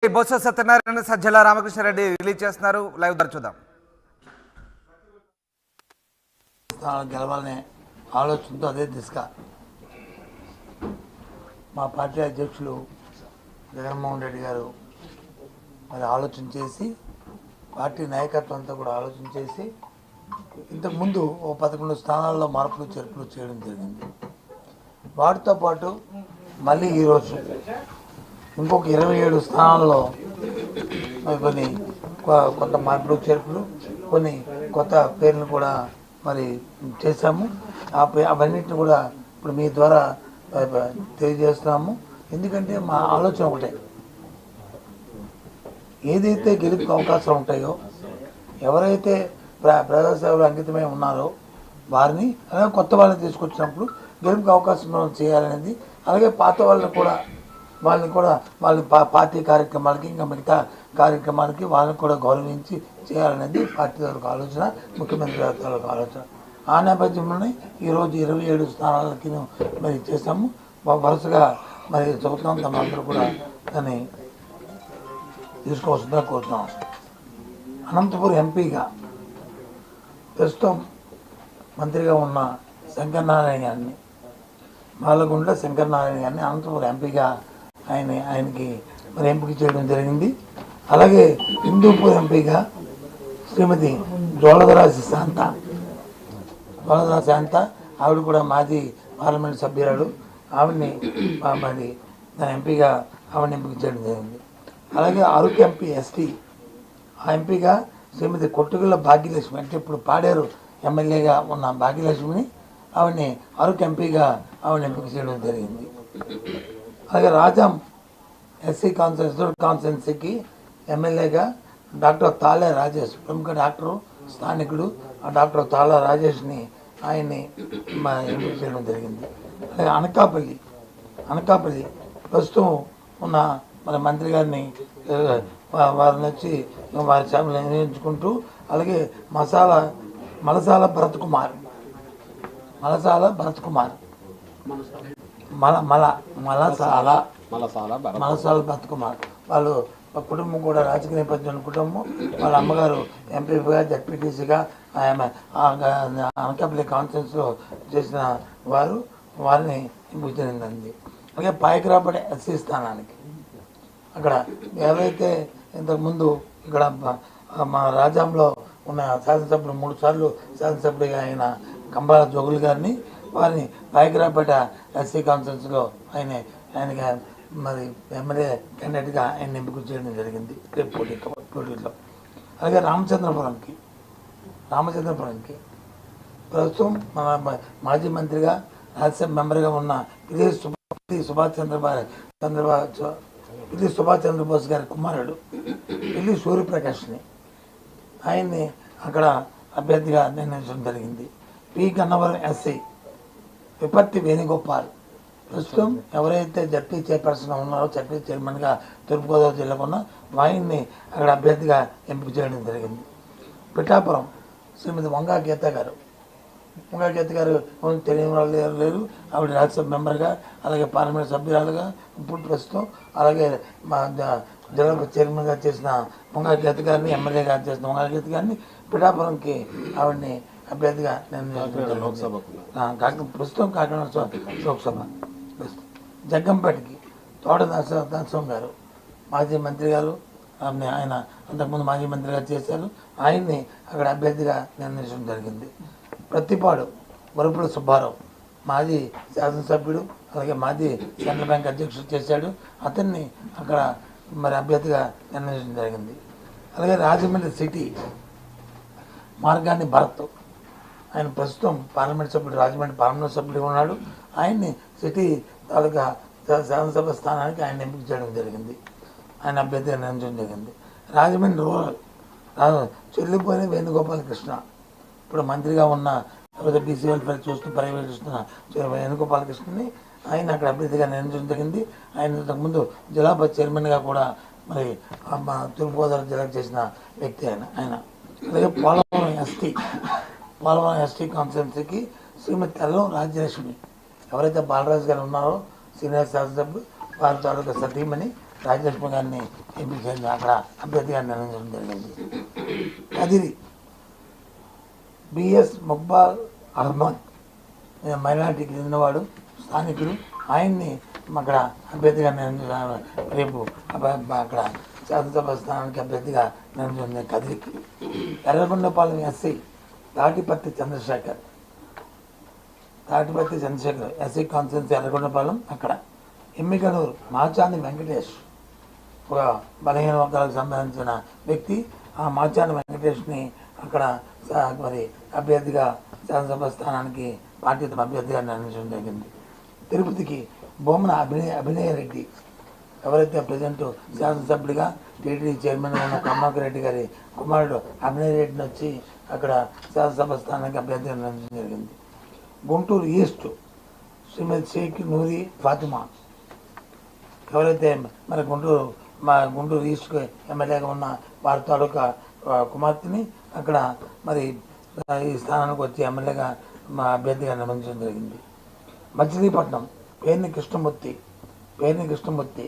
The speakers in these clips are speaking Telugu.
బొత్స సత్యనారాయణ సజ్జల రామకృష్ణారెడ్డి రిలీజ్ చేస్తున్నారు. లైవ్ ద్వారా చూద్దాం. గెలవాలనే ఆలోచనతో అదే దిశగా మా పార్టీ అధ్యక్షులు జగన్మోహన్ రెడ్డి గారు మరి ఆలోచన చేసి పార్టీ నాయకత్వం అంతా కూడా ఆలోచన చేసి ఇంతకుముందు 11 స్థానాల్లో మార్పులు చేర్పులు చేయడం జరిగింది. వాటితో పాటు మళ్ళీ ఈరోజు ఇంకొక 27 స్థానాల్లో కొన్ని కొత్త మార్పులు చేర్పులు కొన్ని కొత్త పేర్లు కూడా మరి చేశాము. అవన్నిటిని కూడా ఇప్పుడు మీ ద్వారా తెలియజేస్తున్నాము. ఎందుకంటే మా ఆలోచన ఒకటే, ఏదైతే గెలుపుకు అవకాశాలు ఉంటాయో, ఎవరైతే ప్రజాసేవలో అంకితమై ఉన్నారో వారిని, అలాగే కొత్త వాళ్ళని తీసుకొచ్చినప్పుడు గెలుపుకు అవకాశం చేయాలనేది, అలాగే పాత వాళ్ళని కూడా వాళ్ళ పార్టీ కార్యక్రమాలకి ఇంకా మిగతా కార్యక్రమాలకి వాళ్ళని కూడా గౌరవించి చేయాలనేది పార్టీ తాలూకు ఆలోచన, ముఖ్యమంత్రి గారి తాలూకు ఆలోచన. ఆ నేపథ్యంలోనే ఈరోజు 27 స్థానాలకి మరి చేస్తాము. వరుసగా మరి చెబుతున్నాం, తమందరూ కూడా దాన్ని తీసుకోవాల్సిందిగా కోరుతున్నాం. అనంతపురం ఎంపీగా ప్రస్తుతం మంత్రిగా ఉన్న శంకరనారాయణ గారిని, మాలగుండ్ల శంకరనారాయణ గారిని అనంతపురం ఎంపీగా ఆయనకి మరి ఎంపిక చేయడం జరిగింది. అలాగే హిందూపూర్ ఎంపీగా శ్రీమతి జోలదరాజు శాంత, ఆవిడ కూడా మాజీ పార్లమెంట్ సభ్యురాలు. ఆవిడని మరి ఎంపీగా ఆవిడని ఎంపిక చేయడం జరిగింది. అలాగే అరకు ఎంపీ ఎస్టీ, ఆ ఎంపీగా శ్రీమతి కొట్టుగుళ్ళ భాగ్యలక్ష్మి, అంటే ఇప్పుడు పాడేరు ఎమ్మెల్యేగా ఉన్న భాగ్యలక్ష్మిని ఆవిడని అరకు ఎంపీగా ఆవిడని ఎంపిక చేయడం జరిగింది. అలాగే రాజాం ఎస్సీ కాన్స్టిట్యున్సీకి ఎమ్మెల్యేగా డాక్టర్ తాళే రాజేష్, ప్రముఖ డాక్టరు, స్థానికుడు, ఆ డాక్టర్ తాళే రాజేష్ని ఆయన్ని ఎంపిక చేయడం జరిగింది. అలాగే అనకాపల్లి ప్రస్తుతం ఉన్న మన మంత్రి గారిని వారిని వచ్చి వారి సేవలు నిర్వహించుకుంటూ, అలాగే మలసాల భరత్ కుమార్ భరత్ కుమార్ వాళ్ళు కుటుంబం కూడా రాజకీయ నేపథ్యం కుటుంబం. వాళ్ళ అమ్మగారు ఎంపీగా, జడ్పీటీసీగా అనకాపల్లి కాన్ఫరెన్స్లో చేసిన వారిని ఎంపిక జరిగింది. అలాగే పాయకరాపడే ఎస్సీ స్థానానికి అక్కడ ఎవరైతే ఇంతకుముందు ఇక్కడ మా రాజ్యంలో ఉన్న శాసనసభ్యులు 3 సార్లు శాసనసభ్యుడిగా అయిన కంబాల జోగులు గారిని, వారిని పాయకరాపేట ఎస్సీ కాన్ఫరెన్స్లో ఆయనకి మరి ఎమ్మెల్యే క్యాండిడేట్గా ఆయన ఎంపిక చేయడం జరిగింది రేపు పోటీలో. అలాగే రామచంద్రపురంకి ప్రస్తుతం మన మాజీ మంత్రిగా, రాజ్యసభ మెంబర్గా ఉన్న సుభాష్ చంద్రబోస్ గారి కుమారుడు పిల్లి సూర్యప్రకాష్ని ఆయన్ని అక్కడ అభ్యర్థిగా నిర్ణయించడం జరిగింది. పి గన్నవరం ఎస్సీ విపత్తి వేణుగోపాల్ ప్రస్తుతం ఎవరైతే జడ్పీ చైర్పర్సన్ ఉన్నారో, జడ్పీ చైర్మన్గా తూర్పుగోదావరి జిల్లాకు ఉన్న వాయిని అక్కడ అభ్యర్థిగా ఎంపిక చేయడం జరిగింది. పిఠాపురం శ్రీమతి వంగా గీత గారు తెలియని వాళ్ళు లేరు. ఆవిడ రాజ్యసభ మెంబర్గా, అలాగే పార్లమెంట్ సభ్యురాలుగా ఇప్పుడు ప్రస్తుతం, అలాగే మా జిల్లా చైర్మన్గా చేసిన వంగా గీత గారిని, ఎమ్మెల్యేగా చేసిన వంగా గీత గారిని పిఠాపురంకి ఆవిడని అభ్యర్థిగా ప్రస్తుతం కాకినాడ లోక్సభ. జగ్గంపేటకి తోట నరసింహం గారు మాజీ మంత్రి గారు, ఆయన అంతకుముందు మాజీ మంత్రిగా చేశారు. ఆయన్ని అక్కడ అభ్యర్థిగా నిర్ణయించడం జరిగింది. ప్రతిపాడు వరపుల సుబ్బారావు మాజీ శాసనసభ్యుడు, అలాగే మాజీ సెంట్రల్ బ్యాంక్ అధ్యక్షుడు చేశాడు. అతన్ని అక్కడ మరి అభ్యర్థిగా నిర్ణయించడం జరిగింది. అలాగే రాజమండ్రి సిటీ మార్గాన్ని భరత్, ఆయన ప్రస్తుతం పార్లమెంట్ సభ్యుడు, రాజమండ్రి పార్లమెంట్ సభ్యుడిగా ఉన్నాడు. ఆయన్ని సిటీ తాలూకా శాసనసభ స్థానానికి ఆయన ఎంపిక చేయడం జరిగింది. ఆయన అభ్యర్థిగా నిర్ణయించడం జరిగింది. రాజమండ్రి రూరల్ చెల్లిపోయిన వేణుగోపాలకృష్ణ, ఇప్పుడు మంత్రిగా ఉన్న బీసీ వెల్ఫేర్ పర్యవేక్షిస్తున్న వేణుగోపాలకృష్ణని ఆయన అక్కడ అభ్యర్థిగా నిర్ణయించడం జరిగింది. ఆయన ఇంతకుముందు జిల్లా చైర్మన్గా కూడా మరి తూర్పుగోదావరి జిల్లాకు చేసిన వ్యక్తి ఆయన. అలాగే పోలవరం ఎస్టీ కాన్స్టిట్యున్సీకి శ్రీమతి తెల్లం రాజ్యలక్ష్మి, ఎవరైతే బాలరాజు గారు ఉన్నారో సీనియర్ శాసనసభ్యులు, వారి తాలూకా సతీమణి రాజలక్ష్మి గారిని ఎంపీ చేయడం అక్కడ అభ్యర్థిగా నిర్ణయించడం జరిగింది. కదిరి బిఎస్ ముక్బాల్ అహ్మద్ మైనార్టీకి చెందినవాడు, స్థానికుడు. ఆయన్ని అక్కడ అభ్యర్థిగా నిర్ణయించడం, రేపు అక్కడ శాసనసభ స్థానానికి అభ్యర్థిగా నిర్ణయించడం కదిరికి. Yerragondapalem SC Tatiparthi Chandrasekhar SC constituency Yerragondapalem. అక్కడ ఎమ్మికనూరు మాచాని వెంకటేష్, ఒక బలహీన వర్గాలకు సంబంధించిన వ్యక్తి. ఆ మాచాని వెంకటేష్ని అక్కడ మరి అభ్యర్థిగా శాసనసభ స్థానానికి పార్టీ అభ్యర్థిగా నిర్ణయించడం జరిగింది. తిరుపతికి బొమ్మన అభినయ్ రెడ్డి, ఎవరైతే ప్రజెంట్ శాసనసభ్యుడిగా టీటీడీ చైర్మన్ ఉన్న కమలాకర్ రెడ్డి గారి కుమారుడు అభినయ్ రెడ్డిని వచ్చి అక్కడ శాసనసభ స్థానానికి అభ్యర్థిగా నిర్ణయించడం జరిగింది. గుంటూరు ఈస్ట్ శ్రీమతి షేక్ నూరి ఫాతిమా, ఎవరైతే మరి గుంటూరు ఈస్ట్ ఎమ్మెల్యేగా ఉన్న వారి తాలూకా కుమార్తెని అక్కడ మరి ఈ స్థానానికి వచ్చి ఎమ్మెల్యేగా అభ్యర్థిగా నిర్ణయించడం జరిగింది. మచిలీపట్నం పేర్ని కృష్ణమూర్తి,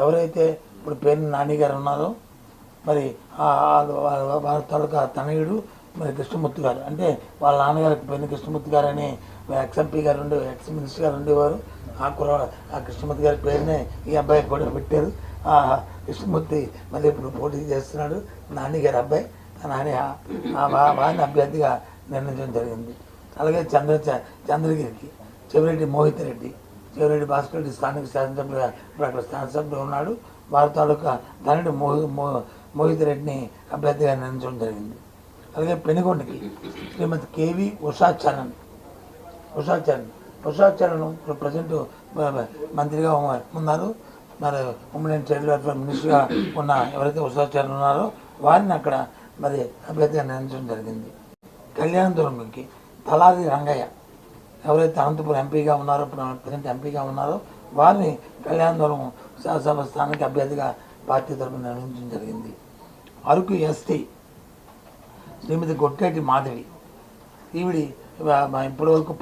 ఎవరైతే ఇప్పుడు పేర్ని నాని గారు ఉన్నారో మరి వారి తాలూకా తనయుడు మరి కృష్ణమూర్తి గారు, అంటే వాళ్ళ నాన్నగారు పేర్ని కృష్ణమూర్తి గారు అని ఎక్స్ఎంపీ గారు ఎక్స్ మినిస్టర్ గారు ఉండేవారు. ఆ కృష్ణమూర్తి గారి పేరునే ఈ అబ్బాయి కూడా పెట్టారు. ఆ కృష్ణమూర్తి మళ్ళీ ఇప్పుడు పోటీ చేస్తున్నాడు, నాని గారి అబ్బాయి. వారిని అభ్యర్థిగా నిర్ణయించడం జరిగింది. అలాగే చంద్రగిరికి చెవిరెడ్డి భాస్కర్ రెడ్డి స్థానిక శాసనసభ్యులుగా ఇప్పుడు అక్కడ శాసనసభ్యులు ఉన్నాడు. వారి తాలూకా ధనుడు మోహిత్ రెడ్డిని అభ్యర్థిగా నిర్ణయించడం జరిగింది. అలాగే పెనుగొండకి శ్రీమతి కేవి ఉషా చరణ్ ఇప్పుడు ప్రజెంట్ మంత్రిగా ఉన్నారు. మరి ఉమెన్ చైల్డ్ వెల్ఫేర్ మినిస్టర్గా ఉన్న ఎవరైతే ఉషా చరణ్ ఉన్నారో వారిని అక్కడ మరి అభ్యర్థిగా నిర్ణయించడం జరిగింది. కళ్యాణదుర్గంకి తలారి రంగయ్య, ఎవరైతే అనంతపురం ఎంపీగా ఉన్నారో ప్రజెంట్ ఎంపీగా ఉన్నారో వారిని కళ్యాణదుర్గం శాసనసభ స్థానానికి అభ్యర్థిగా పార్టీ తరఫున నిర్ణయించడం జరిగింది. అరకు ఎస్టీ శ్రీమతి గొట్టేటి మాధవి, ఈవిడి ఇప్పటి వరకు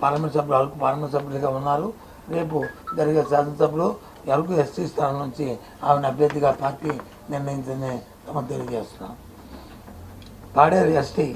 అరకు పార్లమెంట్ సభ్యులుగా ఉన్నారు. రేపు జరిగే శాసనసభలో అరకు ఎస్టీ స్థానం నుంచి ఆమెను అభ్యర్థిగా పార్టీ నిర్ణయించిందని తెలియజేస్తున్నాం. పాడేరు ఎస్టీ